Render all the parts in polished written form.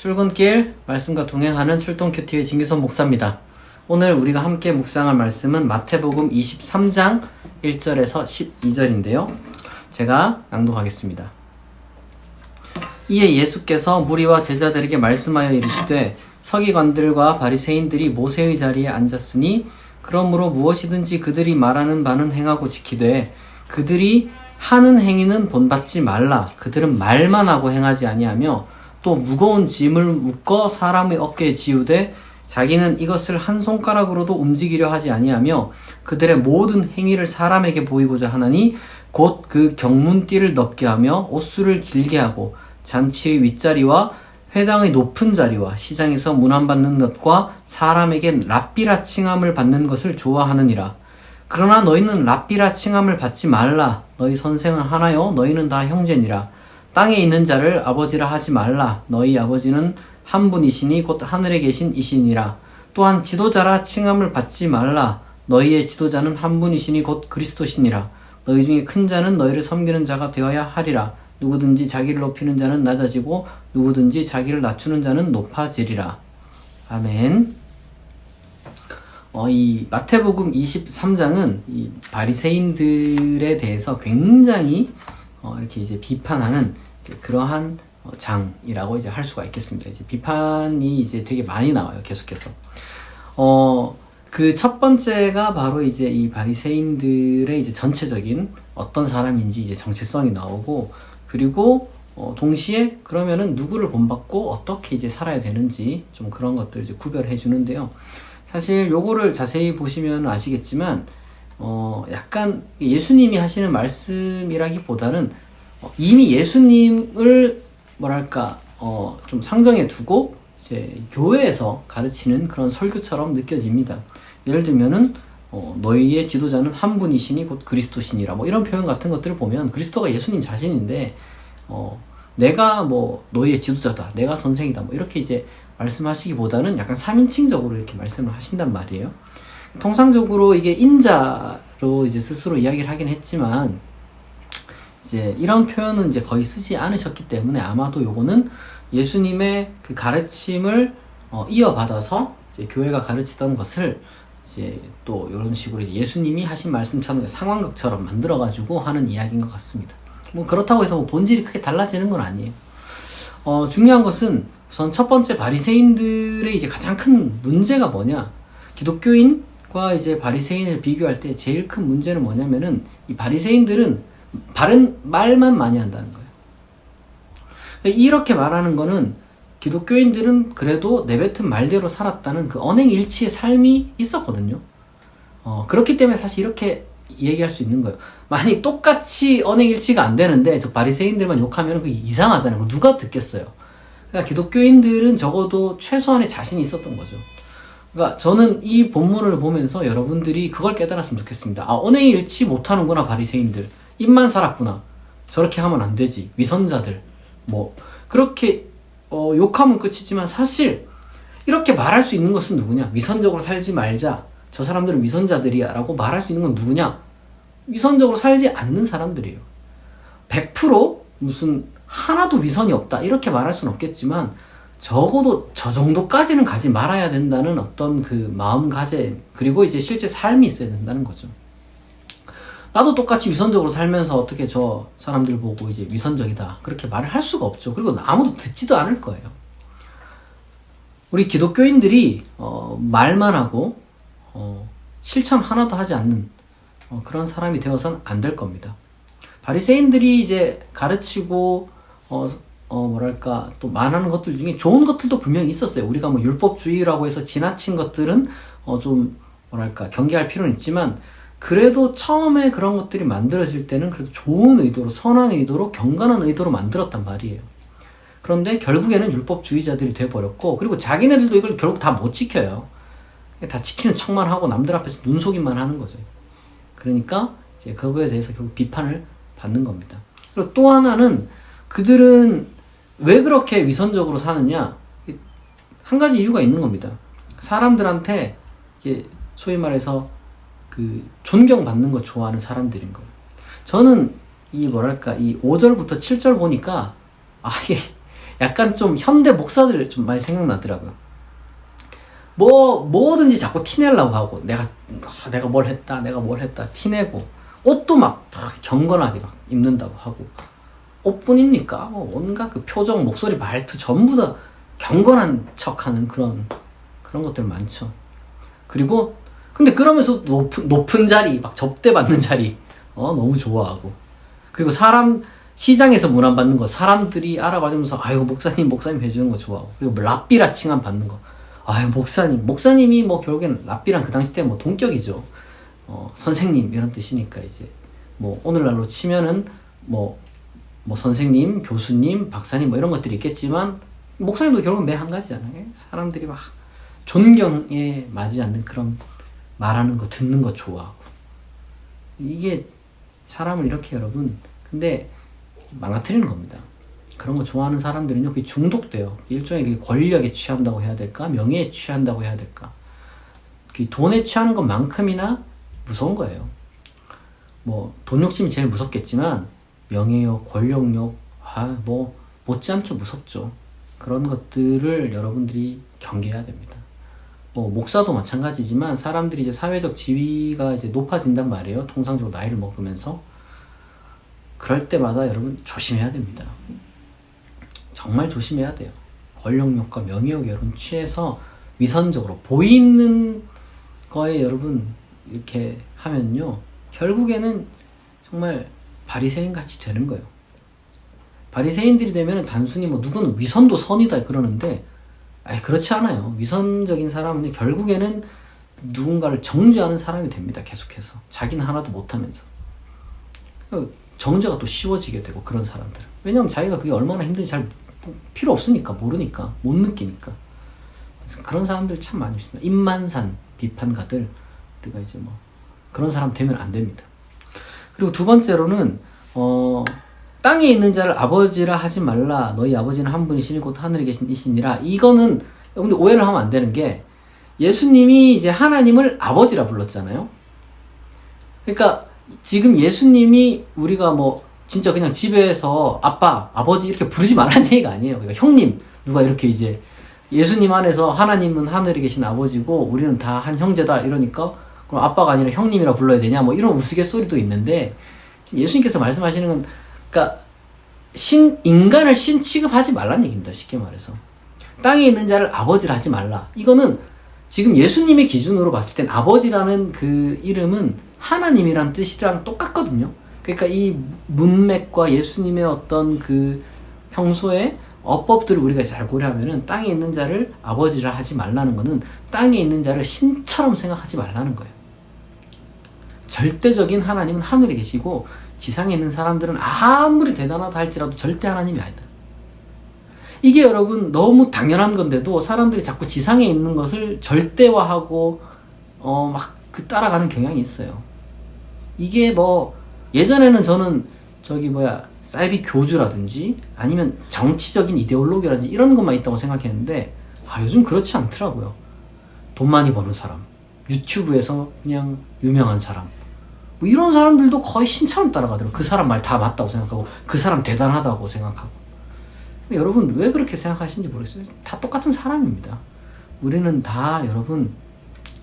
출근길 말씀과 동행하는 출동큐티의 진규선 목사입니다. 오늘 우리가 함께 묵상할 말씀은 마태복음 23장 1절에서 12절인데요. 제가 낭독하겠습니다. 이에 예수께서 무리와 제자들에게 말씀하여 이르시되 서기관들과 바리새인들이 모세의 자리에 앉았으니 그러므로 무엇이든지 그들이 말하는 바는 행하고 지키되 그들이 하는 행위는 본받지 말라. 그들은 말만 하고 행하지 아니하며 또 무거운 짐을 묶어 사람의 어깨에 지우되 자기는 이것을 한 손가락으로도 움직이려 하지 아니하며 그들의 모든 행위를 사람에게 보이고자 하나니 곧 그 경문띠를 넓게 하며 옷수를 길게 하고 잔치의 윗자리와 회당의 높은 자리와 시장에서 문안받는 것과 사람에게 랍비라 칭함을 받는 것을 좋아하느니라. 그러나 너희는 랍비라 칭함을 받지 말라. 너희 선생은 하나요 너희는 다 형제니라. 땅에 있는 자를 아버지라 하지 말라. 너희 아버지는 한 분이시니 곧 하늘에 계신 이시니라. 또한 지도자라 칭함을 받지 말라. 너희의 지도자는 한 분이시니 곧 그리스도시니라. 너희 중에 큰 자는 너희를 섬기는 자가 되어야 하리라. 누구든지 자기를 높이는 자는 낮아지고 누구든지 자기를 낮추는 자는 높아지리라. 아멘. 이 마태복음 23장은 이 바리새인들에 대해서 굉장히 이렇게 이제 비판하는 이제 그러한 장이라고 이제 할 수가 있겠습니다. 이제 비판이 이제 되게 많이 나와요. 계속해서. 그 첫 번째가 바로 이제 이 바리새인들의 이제 전체적인 어떤 사람인지 이제 정체성이 나오고, 그리고 동시에 그러면은 누구를 본받고 어떻게 이제 살아야 되는지 좀 그런 것들을 이제 구별해 주는데요. 사실 요거를 자세히 보시면 아시겠지만 약간 예수님이 하시는 말씀이라기보다는 이미 예수님을 뭐랄까 좀 상정해 두고 이제 교회에서 가르치는 그런 설교처럼 느껴집니다. 예를 들면은 너희의 지도자는 한 분이시니 곧 그리스도시니라, 뭐 이런 표현 같은 것들을 보면 그리스도가 예수님 자신인데 내가 뭐 너희의 지도자다, 내가 선생이다, 뭐 이렇게 이제 말씀하시기보다는 약간 3인칭적으로 이렇게 말씀을 하신단 말이에요. 통상적으로 이게 인자로 이제 스스로 이야기를 하긴 했지만 이제 이런 표현은 이제 거의 쓰지 않으셨기 때문에 아마도 요거는 예수님의 그 가르침을 이어받아서 이제 교회가 가르치던 것을 이제 또 이런 식으로 이제 예수님이 하신 말씀처럼 상황극처럼 만들어가지고 하는 이야기인 것 같습니다. 뭐 그렇다고 해서 뭐 본질이 크게 달라지는 건 아니에요. 중요한 것은 우선 첫 번째 바리새인들의 이제 가장 큰 문제가 뭐냐? 기독교인과 이제 바리새인을 비교할 때 제일 큰 문제는 뭐냐면은 이 바리새인들은 바른 말만 많이 한다는 거예요. 이렇게 말하는 거는 기독교인들은 그래도 내뱉은 말대로 살았다는 그 언행일치의 삶이 있었거든요. 그렇기 때문에 사실 이렇게 얘기할 수 있는 거예요. 만약 똑같이 언행일치가 안 되는데 저 바리새인들만 욕하면 그게 이상하잖아요. 누가 듣겠어요. 그러니까 기독교인들은 적어도 최소한의 자신이 있었던 거죠. 그러니까 저는 이 본문을 보면서 여러분들이 그걸 깨달았으면 좋겠습니다. 언행이 일치 못하는구나 바리새인들. 입만 살았구나. 저렇게 하면 안 되지. 위선자들. 뭐 그렇게 욕하면 끝이지만 사실 이렇게 말할 수 있는 것은 누구냐? 위선적으로 살지 말자. 저 사람들은 위선자들이야 라고 말할 수 있는 건 누구냐? 위선적으로 살지 않는 사람들이에요. 100% 무슨 하나도 위선이 없다 이렇게 말할 수는 없겠지만 적어도 저 정도까지는 가지 말아야 된다는 어떤 그 마음가짐, 그리고 이제 실제 삶이 있어야 된다는 거죠. 나도 똑같이 위선적으로 살면서 어떻게 저 사람들 보고 이제 위선적이다 그렇게 말을 할 수가 없죠. 그리고 아무도 듣지도 않을 거예요. 우리 기독교인들이 말만 하고 실천 하나도 하지 않는 그런 사람이 되어서는 안 될 겁니다. 바리새인들이 이제 가르치고 뭐랄까 또 말하는 것들 중에 좋은 것들도 분명히 있었어요. 우리가 뭐 율법주의라고 해서 지나친 것들은 좀 뭐랄까 경계할 필요는 있지만, 그래도 처음에 그런 것들이 만들어질 때는 그래도 좋은 의도로, 선한 의도로, 경건한 의도로 만들었단 말이에요. 그런데 결국에는 율법주의자들이 돼버렸고, 그리고 자기네들도 이걸 결국 다 못 지켜요. 다 지키는 척만 하고 남들 앞에서 눈속임만 하는 거죠. 그러니까 이제 그거에 대해서 결국 비판을 받는 겁니다. 그리고 또 하나는 그들은 왜 그렇게 위선적으로 사느냐? 한 가지 이유가 있는 겁니다. 사람들한테 소위 말해서 그 존경받는 거 좋아하는 사람들인 거예요. 저는 이 5절부터 7절 보니까 이게 약간 좀 현대 목사들 좀 많이 생각나더라고요. 뭐든지 자꾸 티내려고 하고, 내가 뭘 했다 티내고, 옷도 막 경건하게 막 입는다고 하고, 옷뿐입니까? 온갖 그 표정, 목소리, 말투 전부 다 경건한 척하는 그런 것들 많죠. 그리고 근데 그러면서 높은 자리, 막 접대받는 자리 너무 좋아하고, 그리고 시장에서 문안 받는 거 사람들이 알아봐주면서 아유 목사님 해주는 거 좋아하고, 그리고 뭐 랍비라 칭함 받는 거, 아유 목사님이 뭐 결국엔 랍비랑 그 당시 때 뭐 동격이죠. 선생님 이런 뜻이니까 이제 뭐 오늘날로 치면은 뭐 선생님, 교수님, 박사님 뭐 이런 것들이 있겠지만, 목사님도 결국은 매 한 가지잖아요. 사람들이 막 존경에 맞지 않는 그런 말하는 거, 듣는 거 좋아하고. 이게 사람을 이렇게 여러분, 근데 망가뜨리는 겁니다. 그런 거 좋아하는 사람들은요, 그게 중독돼요. 일종의 권력에 취한다고 해야 될까? 명예에 취한다고 해야 될까? 돈에 취하는 것만큼이나 무서운 거예요. 뭐, 돈 욕심이 제일 무섭겠지만, 명예욕, 권력욕, 못지않게 무섭죠. 그런 것들을 여러분들이 경계해야 됩니다. 목사도 마찬가지지만, 사람들이 이제 사회적 지위가 이제 높아진단 말이에요. 통상적으로 나이를 먹으면서. 그럴 때마다 여러분 조심해야 됩니다. 정말 조심해야 돼요. 권력욕과 명예욕에 여러분 취해서 위선적으로 보이는 거에 여러분 이렇게 하면요, 결국에는 정말 바리새인 같이 되는 거예요. 바리새인들이 되면 단순히 누구는 위선도 선이다 그러는데, 그렇지 않아요. 위선적인 사람은 결국에는 누군가를 정죄하는 사람이 됩니다. 계속해서 자기는 하나도 못하면서 정죄가 또 쉬워지게 되고, 그런 사람들은. 왜냐하면 자기가 그게 얼마나 힘든지 잘 필요 없으니까, 모르니까, 못 느끼니까. 그런 사람들 참 많이 있습니다. 입만산 비판가들, 우리가 이제 그런 사람 되면 안 됩니다. 그리고 두 번째로는 땅에 있는 자를 아버지라 하지 말라. 너희 아버지는 한 분이시니 곧 하늘에 계신 이시니라. 이거는 여러분들 오해를 하면 안 되는 게, 예수님이 이제 하나님을 아버지라 불렀잖아요. 그러니까 지금 예수님이 우리가 진짜 그냥 집에서 아빠, 아버지 이렇게 부르지 말라는 얘기가 아니에요. 그러니까 형님, 누가 이렇게 이제 예수님 안에서 하나님은 하늘에 계신 아버지고 우리는 다 한 형제다 이러니까, 그럼 아빠가 아니라 형님이라 불러야 되냐, 이런 우스갯소리도 있는데, 지금 예수님께서 말씀하시는 건, 그러니까 인간을 신 취급하지 말라는 얘기입니다. 쉽게 말해서 땅에 있는 자를 아버지라 하지 말라. 이거는 지금 예수님의 기준으로 봤을 땐 아버지라는 그 이름은 하나님이란 뜻이랑 똑같거든요. 그러니까 이 문맥과 예수님의 어떤 그 평소에 어법들을 우리가 잘 고려하면은, 땅에 있는 자를 아버지라 하지 말라는 거는 땅에 있는 자를 신처럼 생각하지 말라는 거예요. 절대적인 하나님은 하늘에 계시고, 지상에 있는 사람들은 아무리 대단하다 할지라도 절대 하나님이 아니다. 이게 여러분 너무 당연한 건데도 사람들이 자꾸 지상에 있는 것을 절대화하고 따라가는 경향이 있어요. 이게 예전에는 저는 사이비 교주라든지 아니면 정치적인 이데올로기라든지 이런 것만 있다고 생각했는데, 요즘 그렇지 않더라고요. 돈 많이 버는 사람, 유튜브에서 그냥 유명한 사람, 이런 사람들도 거의 신처럼 따라가더라고요. 그 사람 말 다 맞다고 생각하고, 그 사람 대단하다고 생각하고. 여러분 왜 그렇게 생각하시는지 모르겠어요. 다 똑같은 사람입니다. 우리는 다 여러분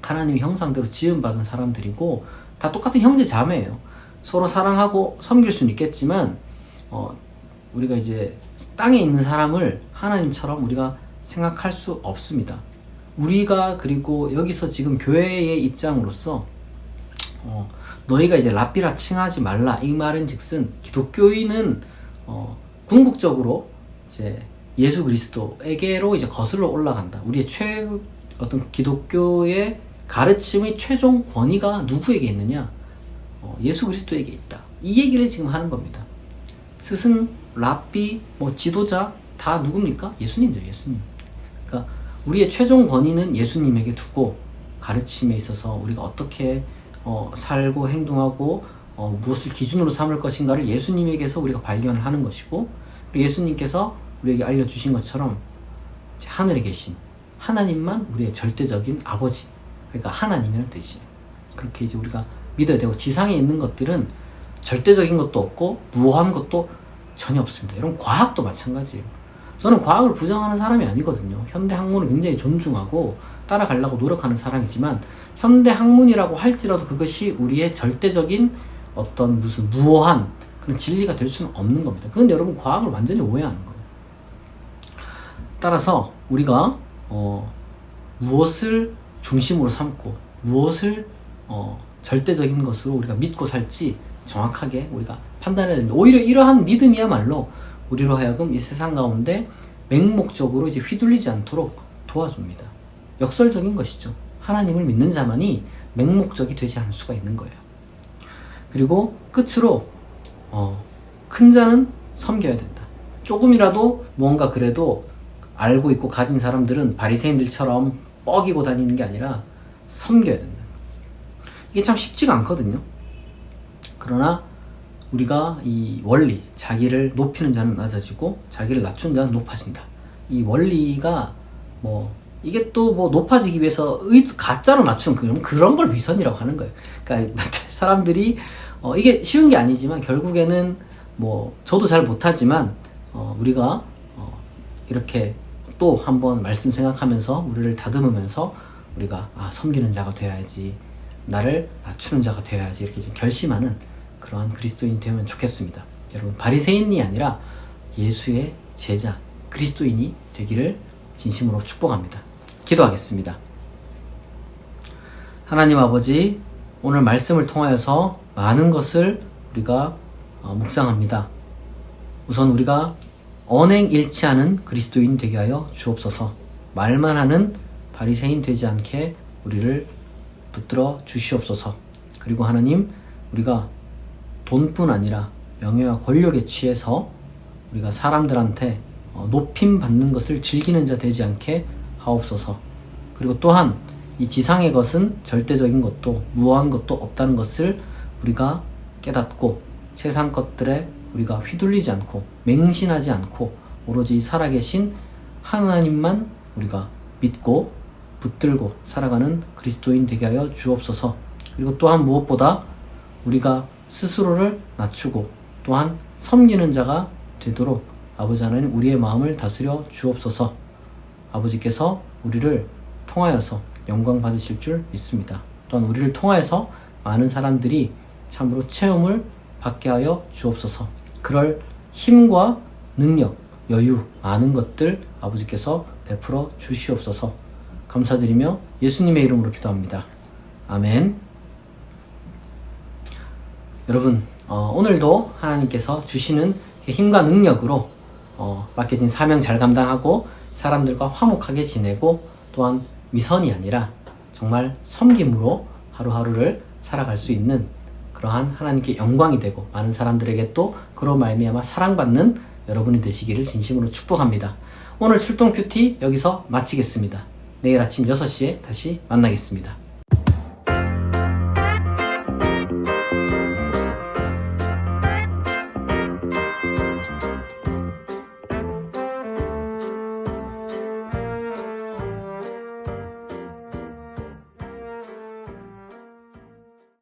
하나님의 형상대로 지음받은 사람들이고, 다 똑같은 형제 자매예요. 서로 사랑하고 섬길 수는 있겠지만, 우리가 이제 땅에 있는 사람을 하나님처럼 우리가 생각할 수 없습니다. 우리가, 그리고 여기서 지금 교회의 입장으로서 너희가 이제 랍비라 칭하지 말라, 이 말은 즉슨 기독교인은 궁극적으로 이제 예수 그리스도에게로 이제 거슬러 올라간다. 우리의 어떤 기독교의 가르침의 최종 권위가 누구에게 있느냐? 예수 그리스도에게 있다. 이 얘기를 지금 하는 겁니다. 스승, 랍비, 지도자 다 누굽니까? 예수님이죠, 예수님. 그러니까 우리의 최종 권위는 예수님에게 두고, 가르침에 있어서 우리가 어떻게 살고 행동하고 무엇을 기준으로 삼을 것인가를 예수님에게서 우리가 발견을 하는 것이고, 그리고 예수님께서 우리에게 알려주신 것처럼 하늘에 계신 하나님만 우리의 절대적인 아버지, 그러니까 하나님이라는 뜻이에요. 그렇게 이제 우리가 믿어야 되고, 지상에 있는 것들은 절대적인 것도 없고 무한 것도 전혀 없습니다. 이런 과학도 마찬가지예요. 저는 과학을 부정하는 사람이 아니거든요. 현대 학문을 굉장히 존중하고 따라가려고 노력하는 사람이지만 현대 학문이라고 할지라도 그것이 우리의 절대적인 어떤 무슨 무오한 그런 진리가 될 수는 없는 겁니다. 그건 여러분 과학을 완전히 오해하는 거예요. 따라서 우리가 무엇을 중심으로 삼고 무엇을 절대적인 것으로 우리가 믿고 살지 정확하게 우리가 판단해야 됩니다. 오히려 이러한 믿음이야말로 우리로 하여금 이 세상 가운데 맹목적으로 이제 휘둘리지 않도록 도와줍니다. 역설적인 것이죠. 하나님을 믿는 자만이 맹목적이 되지 않을 수가 있는 거예요. 그리고 끝으로 큰 자는 섬겨야 된다. 조금이라도 뭔가 그래도 알고 있고 가진 사람들은 바리새인들처럼 뻐기고 다니는 게 아니라 섬겨야 된다. 이게 참 쉽지가 않거든요. 그러나 우리가 이 원리, 자기를 높이는 자는 낮아지고 자기를 낮춘 자는 높아진다. 이 원리가 이게 또 높아지기 위해서 가짜로 낮추는 그런 걸 위선이라고 하는 거예요. 그러니까 사람들이 이게 쉬운 게 아니지만 결국에는 저도 잘 못하지만 우리가 이렇게 또 한번 말씀 생각하면서 우리를 다듬으면서 우리가 섬기는 자가 되어야지, 나를 낮추는 자가 되어야지 이렇게 좀 결심하는 그러한 그리스도인이 되면 좋겠습니다. 여러분 바리새인이 아니라 예수의 제자 그리스도인이 되기를 진심으로 축복합니다. 기도하겠습니다. 하나님 아버지, 오늘 말씀을 통하여서 많은 것을 우리가 묵상합니다. 우선 우리가 언행 일치하는 그리스도인 되게 하여 주옵소서. 말만 하는 바리새인 되지 않게 우리를 붙들어 주시옵소서. 그리고 하나님, 우리가 돈뿐 아니라 명예와 권력에 취해서 우리가 사람들한테 높임 받는 것을 즐기는 자 되지 않게 하옵소서. 그리고 또한 이 지상의 것은 절대적인 것도 무한 것도 없다는 것을 우리가 깨닫고 세상 것들에 우리가 휘둘리지 않고 맹신하지 않고 오로지 살아계신 하나님만 우리가 믿고 붙들고 살아가는 그리스도인 되게 하여 주옵소서. 그리고 또한 무엇보다 우리가 스스로를 낮추고 또한 섬기는 자가 되도록 아버지 하나님 우리의 마음을 다스려 주옵소서. 아버지께서 우리를 통하여서 영광 받으실 줄 믿습니다. 또한 우리를 통하여서 많은 사람들이 참으로 체험을 받게 하여 주옵소서. 그럴 힘과 능력, 여유, 많은 것들 아버지께서 베풀어 주시옵소서. 감사드리며 예수님의 이름으로 기도합니다. 아멘. 여러분, 오늘도 하나님께서 주시는 힘과 능력으로 맡겨진 사명 잘 감당하고 사람들과 화목하게 지내고 또한 위선이 아니라 정말 섬김으로 하루하루를 살아갈 수 있는 그러한 하나님께 영광이 되고 많은 사람들에게 또 그로 말미암아 사랑받는 여러분이 되시기를 진심으로 축복합니다. 오늘 출동 큐티 여기서 마치겠습니다. 내일 아침 6시에 다시 만나겠습니다.